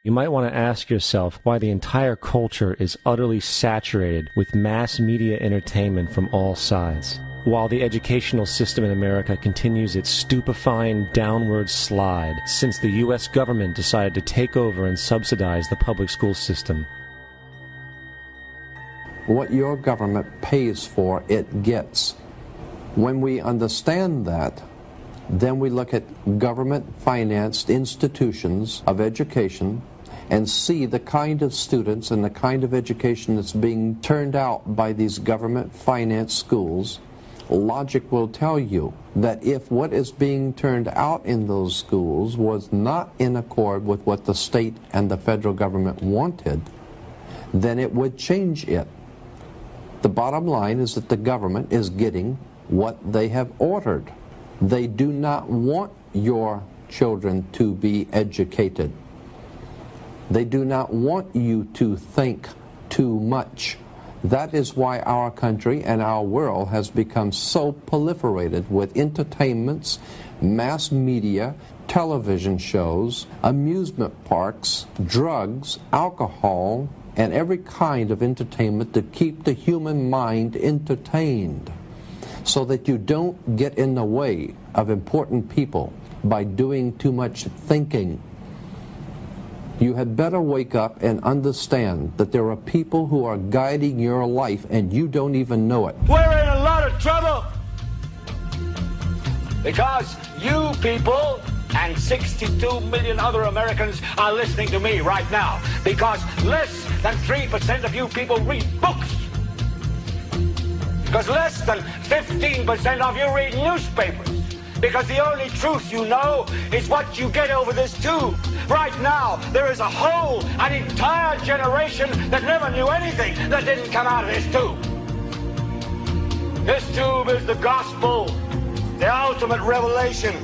You might want to ask yourself why the entire culture is utterly saturated with mass media entertainment from all sides, while the educational system in America continues its stupefying downward slide since the U.S. government decided to take over and subsidize the public school system. What your government pays for, it gets. When we understand that, then we look at government-financed institutions of education and see the kind of students and the kind of education that's being turned out by these government-financed schools. Logic will tell you that if what is being turned out in those schools was not in accord with what the state and the federal government wanted, then it would change it. The bottom line is that the government is getting what they have ordered. They do not want your children to be educated. They do not want you to think too much. That is why our country and our world has become so proliferated with entertainments, mass media, television shows, amusement parks, drugs, alcohol, and every kind of entertainment to keep the human mind entertained, so that you don't get in the way of important people by doing too much thinking. You had better wake up and understand that there are people who are guiding your life and you don't even know it. We're in a lot of trouble because you people and 62 million other Americans are listening to me right now, because less than 3% of you people read books, because less than 15% of you read newspapers, because the only truth you know is what you get over this tube. Right now, there is an entire generation that never knew anything that didn't come out of this tube. This tube is the gospel, the ultimate revelation.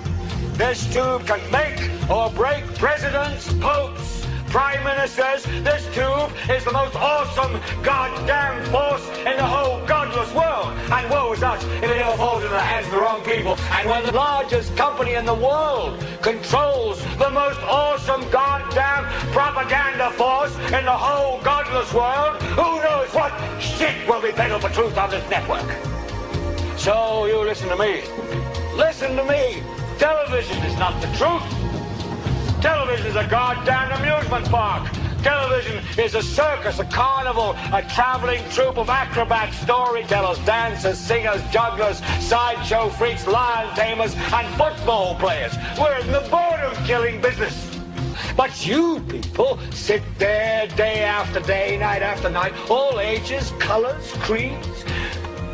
This tube can make or break presidents, popes, prime ministers. This tube is the most awesome goddamn force in the whole godless world. And woe is us if it ever falls into the hands of the wrong people. And when the largest company in the world controls the most awesome goddamn propaganda force in the whole godless world, who knows what shit will be peddled for truth on this network. So you listen to me. Listen to me. Television is not the truth. Television is a goddamn amusement park. Television is a circus, a carnival, a traveling troupe of acrobats, storytellers, dancers, singers, jugglers, sideshow freaks, lion tamers, and football players. We're in the boredom-killing business. But you people sit there day after day, night after night, all ages, colors, creeds.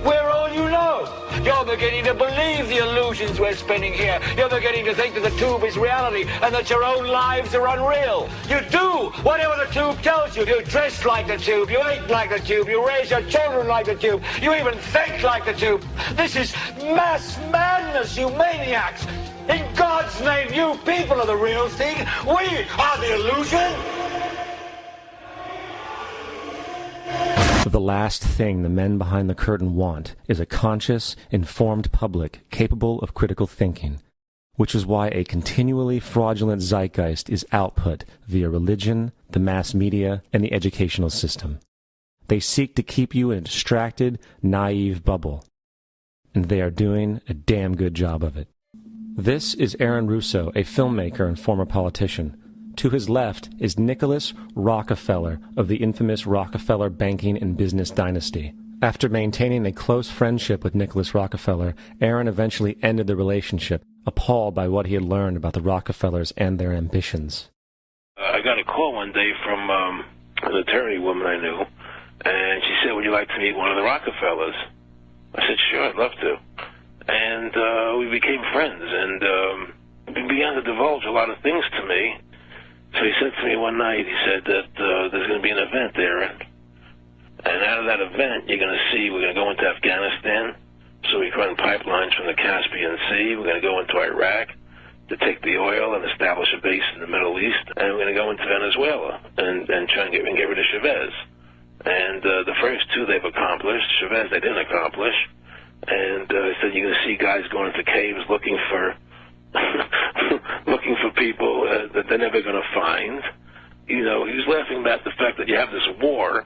We're all you know. You're beginning to believe the illusions we're spinning here. You're beginning to think that the tube is reality and that your own lives are unreal. You do whatever the tube tells you. You dress like the tube. You eat like the tube. You raise your children like the tube. You even think like the tube. This is mass madness, you maniacs. In God's name, you people are the real thing. We are the illusion. The last thing the men behind the curtain want is a conscious, informed public capable of critical thinking, which is why a continually fraudulent zeitgeist is output via religion, the mass media, and the educational system. They seek to keep you in a distracted, naive bubble, and they are doing a damn good job of it. This is Aaron Russo, a filmmaker and former politician. To his left is Nicholas Rockefeller of the infamous Rockefeller banking and business dynasty. After maintaining a close friendship with Nicholas Rockefeller, Aaron eventually ended the relationship, appalled by what he had learned about the Rockefellers and their ambitions. I got a call one day from an attorney woman I knew, and she said, would you like to meet one of the Rockefellers? I said, sure, I'd love to. And we became friends, and he began to divulge a lot of things to me. So he said to me one night, he said that there's going to be an event there, and out of that event, you're going to see we're going to go into Afghanistan, so we can run pipelines from the Caspian Sea. We're going to go into Iraq to take the oil and establish a base in the Middle East, and we're going to go into Venezuela and try and get rid of Chavez. And the first two they've accomplished. Chavez they didn't accomplish. And he said you're going to see guys going into caves looking for people that they're never going to find. You know, he was laughing about the fact that you have this war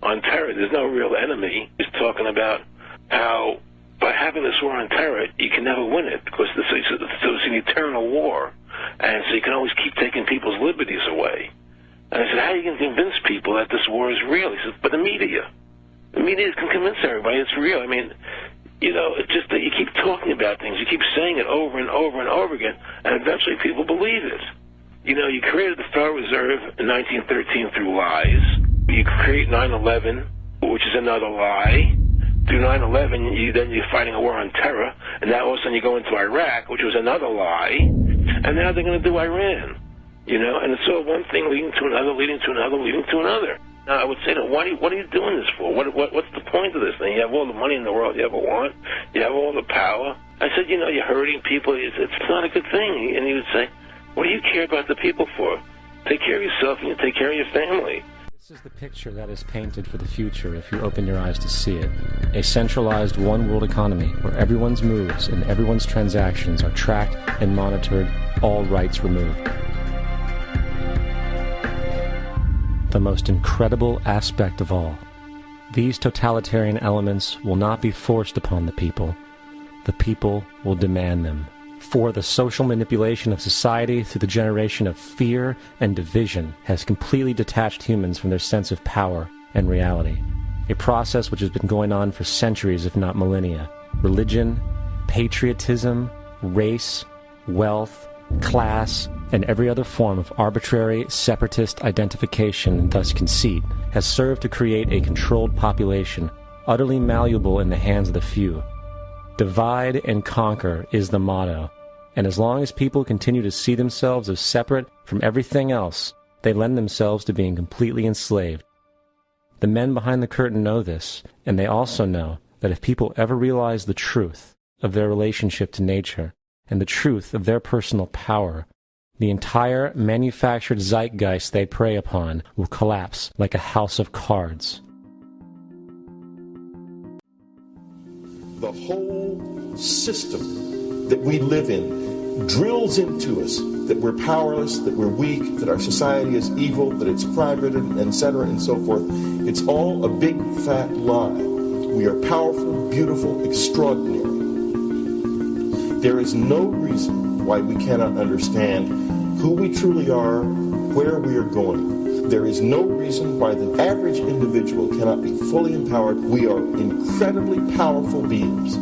on terror. There's no real enemy. He's talking about how by having this war on terror, you can never win it because it's an eternal war. And so you can always keep taking people's liberties away. And I said, how are you going to convince people that this war is real? He said, but the media can convince everybody it's real. I mean, you know, it's just that you keep talking about things. You keep saying it over and over and over again, and eventually people believe it. You know, you created the Federal Reserve in 1913 through lies. You create 9/11, which is another lie. Through 9/11, you're fighting a war on terror, and now all of a sudden you go into Iraq, which was another lie, and now they're going to do Iran. You know, and it's all one thing leading to another, leading to another, leading to another. Now, I would say to them, what are you doing this for? What's the point of this thing? You have all the money in the world you ever want. You have all the power. I said, you know, you're hurting people. It's not a good thing. And he would say, what do you care about the people for? Take care of yourself and you take care of your family. This is the picture that is painted for the future if you open your eyes to see it. A centralized one-world economy where everyone's moves and everyone's transactions are tracked and monitored, all rights removed. The most incredible aspect of all. These totalitarian elements will not be forced upon the people. The people will demand them. For the social manipulation of society through the generation of fear and division has completely detached humans from their sense of power and reality. A process which has been going on for centuries, if not millennia. Religion, patriotism, race, wealth, class, and every other form of arbitrary, separatist identification and thus conceit has served to create a controlled population, utterly malleable in the hands of the few. Divide and conquer is the motto, and as long as people continue to see themselves as separate from everything else, they lend themselves to being completely enslaved. The men behind the curtain know this, and they also know that if people ever realize the truth of their relationship to nature and the truth of their personal power, the entire manufactured zeitgeist they prey upon will collapse like a house of cards. The whole system that we live in drills into us that we're powerless, that we're weak, that our society is evil, that it's crime-ridden, etc., and so forth. It's all a big, fat lie. We are powerful, beautiful, extraordinary. There is no reason why we cannot understand who we truly are, where we are going. There is no reason why the average individual cannot be fully empowered. We are incredibly powerful beings.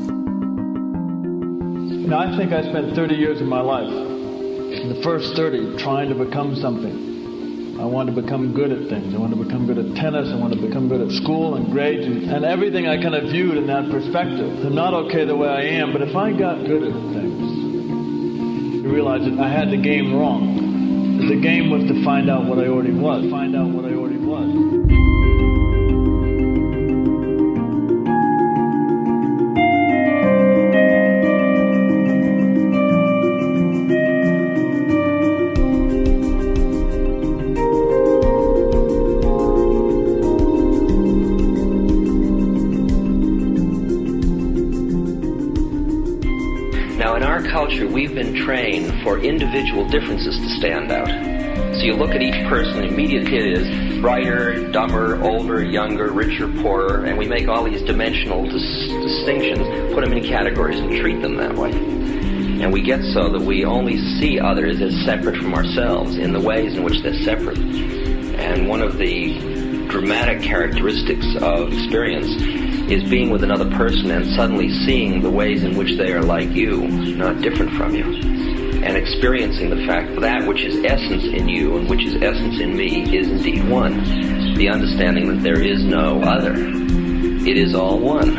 You know, I think I spent 30 years of my life, in the first 30, trying to become something. I wanted to become good at things. I wanted to become good at tennis. I wanted to become good at school and grades and everything I kind of viewed in that perspective. I'm not okay the way I am, but if I got good at things, you realize that I had the game wrong. The game was to find out what I already was. Find out what I already was. Culture, we've been trained for individual differences to stand out. So you look at each person, immediately it is brighter, dumber, older, younger, richer, poorer, and we make all these dimensional distinctions, put them in categories and treat them that way. And we get so that we only see others as separate from ourselves in the ways in which they're separate. And one of the dramatic characteristics of experience is being with another person and suddenly seeing the ways in which they are like you, not different from you. And experiencing the fact that that which is essence in you and which is essence in me is indeed one. The understanding that there is no other. It is all one.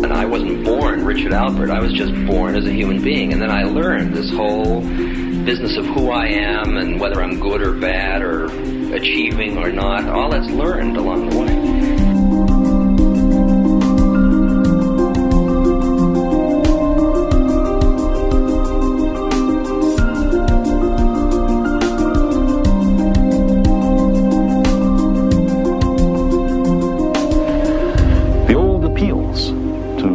And I wasn't born Richard Albert, I was just born as a human being. And then I learned this whole business of who I am and whether I'm good or bad or achieving or not, all that's learned along the way. The old appeals to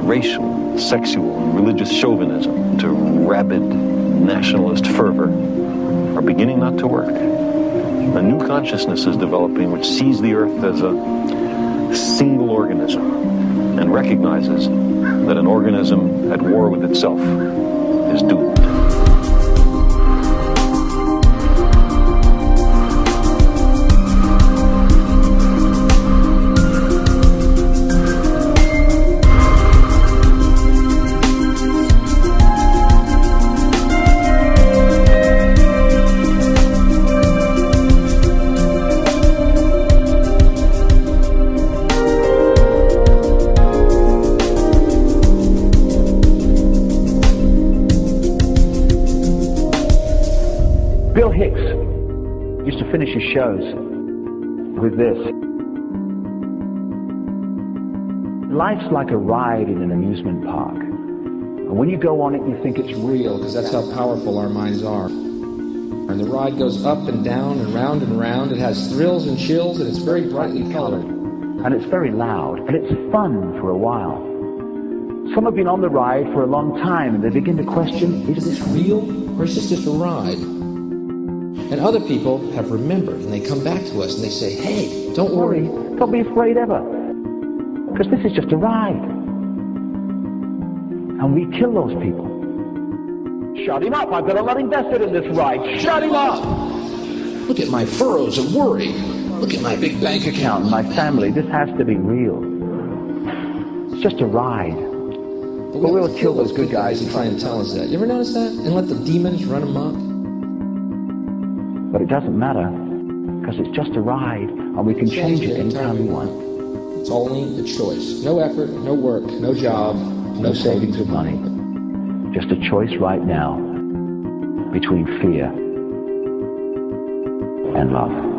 racial, sexual, and religious chauvinism, to rabid nationalist fervor are beginning not to work. A new consciousness is developing which sees the earth as a single organism and recognizes that an organism at war with itself is doomed. Finish his shows with this. Life's like a ride in an amusement park. And when you go on it, you think it's real, because that's how powerful our minds are. And the ride goes up and down and round and round. It has thrills and chills, and it's very brightly colored. And it's very loud, and it's fun for a while. Some have been on the ride for a long time, and they begin to question, is this real, or is this just a ride? And other people have remembered, and they come back to us and they say, hey, don't worry. Don't be afraid ever. Because this is just a ride. And we kill those people. Shut him up. I've got a lot invested in this ride. Shut him up. Look at my furrows of worry. Look at my big bank account. My family. This has to be real. It's just a ride. But we'll kill those good guys and try and tell us that. You ever notice that? And let the demons run amok? But it doesn't matter, because it's just a ride, and we can change it anytime we want. It's only a choice. No effort, no work, no job, no savings of money. Just a choice right now between fear and love.